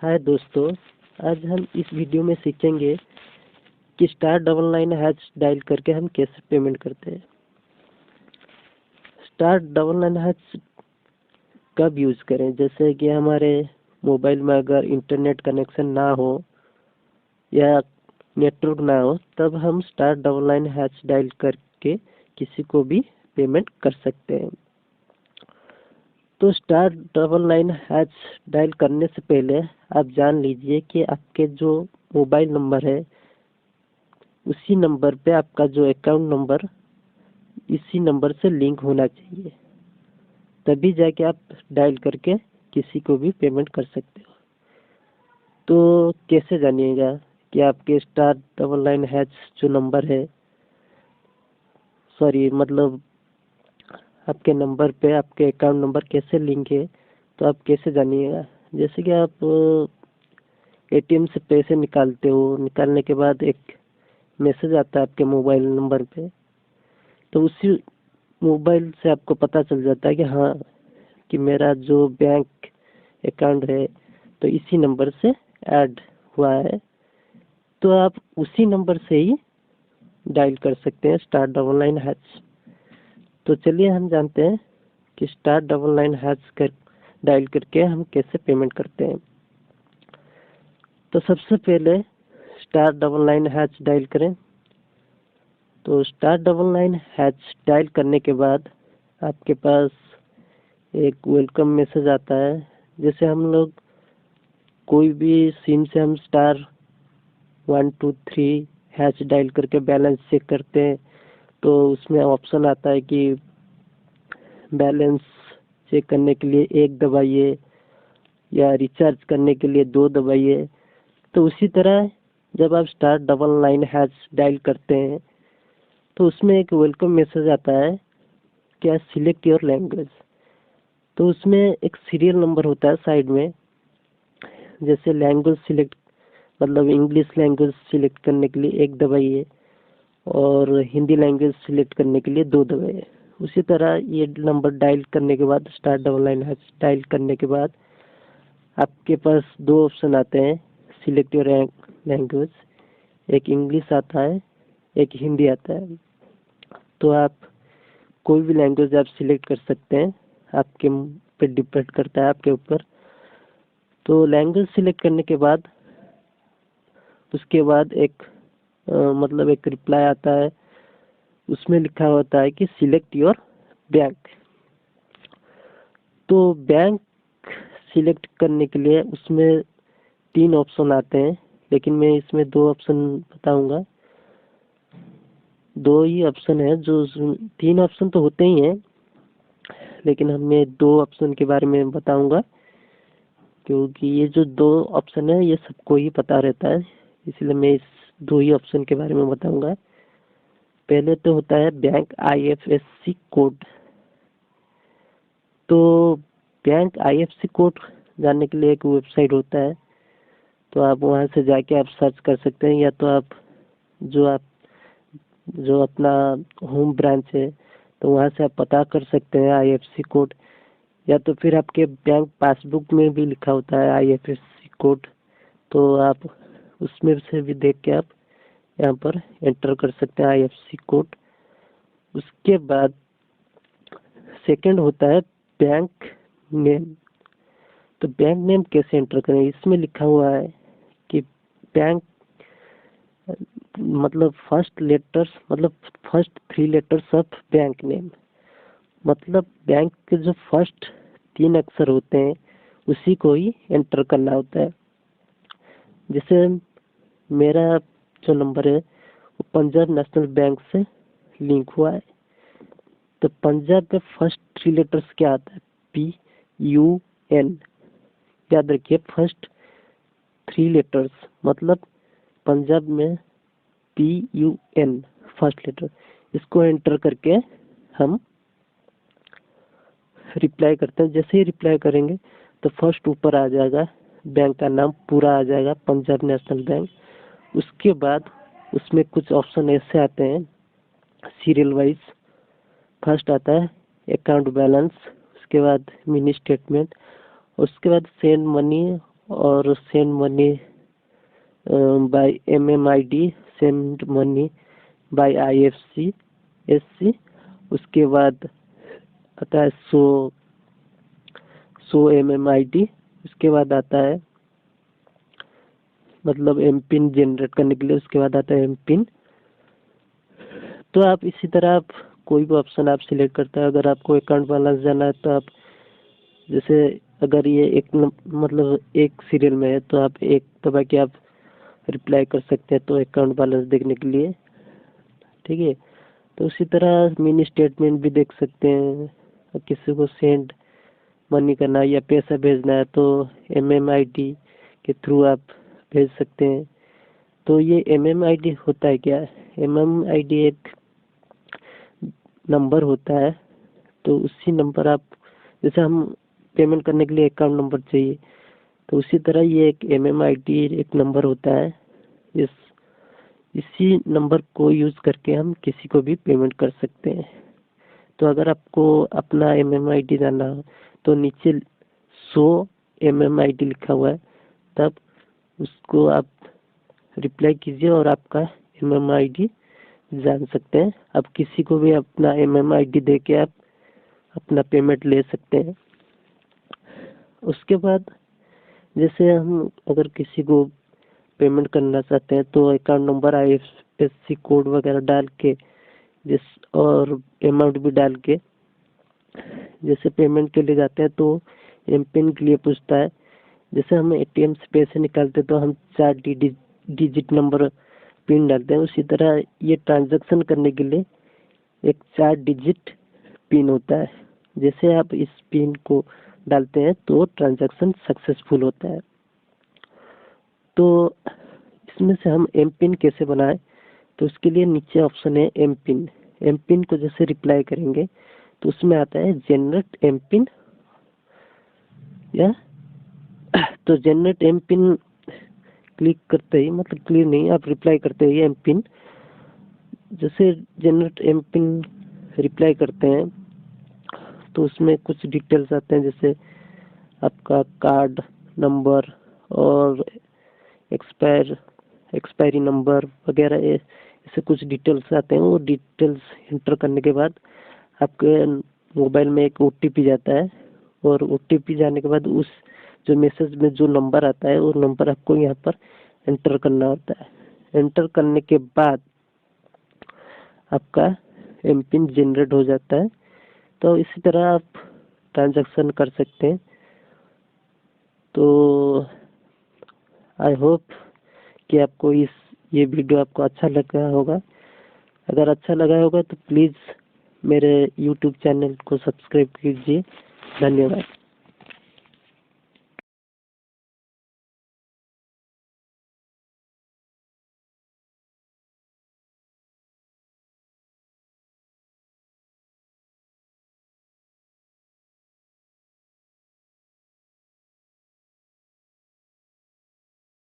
हाय दोस्तों, आज हम इस वीडियो में सीखेंगे कि *999# डायल करके हम कैसे पेमेंट करते हैं। *999# कब यूज़ करें, जैसे कि हमारे मोबाइल में अगर इंटरनेट कनेक्शन ना हो या नेटवर्क ना हो, तब हम *999# डायल करके किसी को भी पेमेंट कर सकते हैं। तो *999# डायल करने से पहले आप जान लीजिए कि आपके जो मोबाइल नंबर है उसी नंबर पे आपका जो अकाउंट नंबर इसी नंबर से लिंक होना चाहिए, तभी जाके आप डायल करके किसी को भी पेमेंट कर सकते हो। तो कैसे जानिएगा कि आपके *999# जो नंबर है आपके नंबर पे आपके अकाउंट नंबर कैसे लिंक है, तो आप कैसे जानिएगा। जैसे कि आप एटीएम से पैसे निकालते हो, निकालने के बाद एक मैसेज आता है आपके मोबाइल नंबर पे, तो उसी मोबाइल से आपको पता चल जाता है कि हाँ, कि मेरा जो बैंक अकाउंट है तो इसी नंबर से ऐड हुआ है, तो आप उसी नंबर से ही डायल कर सकते हैं *999#। तो चलिए हम जानते हैं कि *999# कर डायल करके हम कैसे पेमेंट करते हैं। तो सबसे पहले *999# डायल करें। तो *999# डायल करने के बाद आपके पास एक वेलकम मैसेज आता है। जैसे हम लोग कोई भी सिम से हम *123# डायल करके बैलेंस चेक करते हैं, तो उसमें ऑप्शन आता है कि बैलेंस चेक करने के लिए 1 दबाइए या रिचार्ज करने के लिए 2 दबाइए। तो उसी तरह जब आप *999# डायल करते हैं तो उसमें एक वेलकम मैसेज आता है, क्या सिलेक्ट योर लैंग्वेज। तो उसमें एक सीरियल नंबर होता है साइड में, जैसे language select English language select करने के लिए 1 दबाइए और हिंदी लैंग्वेज सिलेक्ट करने के लिए 2 दबाइए। उसी तरह ये नंबर डायल करने के बाद *999# डायल करने के बाद आपके पास 2 ऑप्शन आते हैं, सिलेक्ट योर लैंग्वेज। एक इंग्लिश आता है, एक हिंदी आता है। तो आप कोई भी लैंग्वेज आप सिलेक्ट कर सकते हैं, आपके पे डिपेंड करता है आपके ऊपर। तो लैंग्वेज सिलेक्ट करने के बाद उसके बाद एक रिप्लाई आता है, उसमें लिखा होता है कि सिलेक्ट योर बैंक। तो बैंक सिलेक्ट करने के लिए उसमें 3 ऑप्शन आते हैं, लेकिन मैं इसमें 2 ऑप्शन बताऊंगा। 2 ही ऑप्शन है, जो 3 ऑप्शन तो होते ही हैं, लेकिन मैं 2 ऑप्शन के बारे में बताऊंगा, क्योंकि ये जो 2 ऑप्शन है ये सबको ही पता रहता है, इसलिए मैं इस 2 ही ऑप्शन के बारे में बताऊंगा। पहले तो होता है बैंक IFSC कोड। तो बैंक IFSC कोड जानने के लिए एक वेबसाइट होता है, तो आप वहां से जाके आप सर्च कर सकते हैं, या तो आप जो अपना होम ब्रांच है तो वहां से आप पता कर सकते हैं IFSC कोड, या तो फिर आपके बैंक पासबुक में भी लिखा होता है IFSC कोड, तो आप उसमें से भी देख के आप यहाँ पर एंटर कर सकते हैं IFSC कोड। उसके बाद सेकंड होता है बैंक नेम। तो बैंक नेम कैसे एंटर करें, इसमें लिखा हुआ है कि bank first 3 letters of bank name, bank के जो फर्स्ट 3 अक्षर होते हैं उसी को ही एंटर करना होता है। जैसे मेरा जो नंबर है वो पंजाब नेशनल बैंक से लिंक हुआ है, तो पंजाब में फर्स्ट 3 लेटर्स क्या आता है, PUN। याद रखिए, फर्स्ट 3 लेटर्स पंजाब में PUN फर्स्ट लेटर, इसको एंटर करके हम रिप्लाई करते हैं। जैसे ही रिप्लाई करेंगे तो फर्स्ट ऊपर आ जाएगा, बैंक का नाम पूरा आ जाएगा, पंजाब नेशनल बैंक। उसके बाद उसमें कुछ ऑप्शन ऐसे आते हैं सीरियल वाइज। फर्स्ट आता है अकाउंट बैलेंस, उसके बाद मिनी स्टेटमेंट, उसके बाद सेंड मनी और send money by MMID, send money by IFSC। उसके बाद आता है शो MMID। उसके बाद आता है मतलब एम पिन जनरेट करने के लिए, उसके बाद आता है एम पिन। तो आप इसी तरह आप कोई भी ऑप्शन आप सिलेक्ट करते हैं। अगर आपको अकाउंट बैलेंस जाना है तो आप जैसे अगर ये मतलब एक सीरियल में है तो आप एक दबा के आप रिप्लाई कर सकते हैं तो अकाउंट बैलेंस देखने के लिए, ठीक है। तो उसी तरह मिनी स्टेटमेंट भी देख सकते हैं। किसी को सेंड मनी करना है या पैसा भेजना है तो MMID के थ्रू आप भेज सकते हैं। तो ये MMID होता है क्या? MMID एक नंबर होता है। तो उसी नंबर आप जैसे हम पेमेंट करने के लिए अकाउंट नंबर चाहिए, तो उसी तरह ये एक MMID एक नंबर होता है। इसी नंबर को यूज करके हम किसी को भी पेमेंट कर सकते हैं। तो अगर आपको अपना MMID जानना हो तो नीचे शो MMID लिखा हुआ है, तब उसको आप रिप्लाई कीजिए और आपका MMID जान सकते हैं। आप किसी को भी अपना MMID दे के आप अपना पेमेंट ले सकते हैं। उसके बाद जैसे हम अगर किसी को पेमेंट करना चाहते हैं तो अकाउंट नंबर IFSC कोड वगैरह डाल के और अमाउंट भी डाल के जैसे पेमेंट के लिए जाते हैं तो एम पिन के लिए पूछता है। जैसे हम ATM से पैसे निकालते हैं तो हम 4 डिजिट नंबर पिन डालते हैं, उसी तरह ये ट्रांजैक्शन करने के लिए एक 4 डिजिट पिन होता है। जैसे आप इस पिन को डालते हैं तो ट्रांजैक्शन सक्सेसफुल होता है। तो इसमें से हम एम पिन कैसे बनाएं? तो उसके लिए नीचे ऑप्शन है एम पिन। एम पिन को जैसे रिप्लाई करेंगे तो उसमें आता है जनरेट एम पिन, या तो जनरेट एम पिन क्लिक करते ही, मतलब क्लिक नहीं, आप रिप्लाई करते ही एम पिन, जैसे जनरेट एम पिन रिप्लाई करते हैं तो उसमें कुछ डिटेल्स आते हैं, जैसे आपका कार्ड नंबर और एक्सपायरी नंबर वगैरह, ऐसे कुछ डिटेल्स आते हैं। वो डिटेल्स एंटर करने के बाद आपके मोबाइल में एक OTP जाता है, और OTP जाने के बाद उस जो मैसेज में जो नंबर आता है वो नंबर आपको यहाँ पर एंटर करना होता है। एंटर करने के बाद आपका एम पिन जनरेट हो जाता है। तो इसी तरह आप ट्रांजैक्शन कर सकते हैं। तो आई होप कि आपको ये वीडियो आपको अच्छा लगा होगा। अगर अच्छा लगा होगा तो प्लीज़ मेरे YouTube चैनल को सब्सक्राइब कीजिए। धन्यवाद।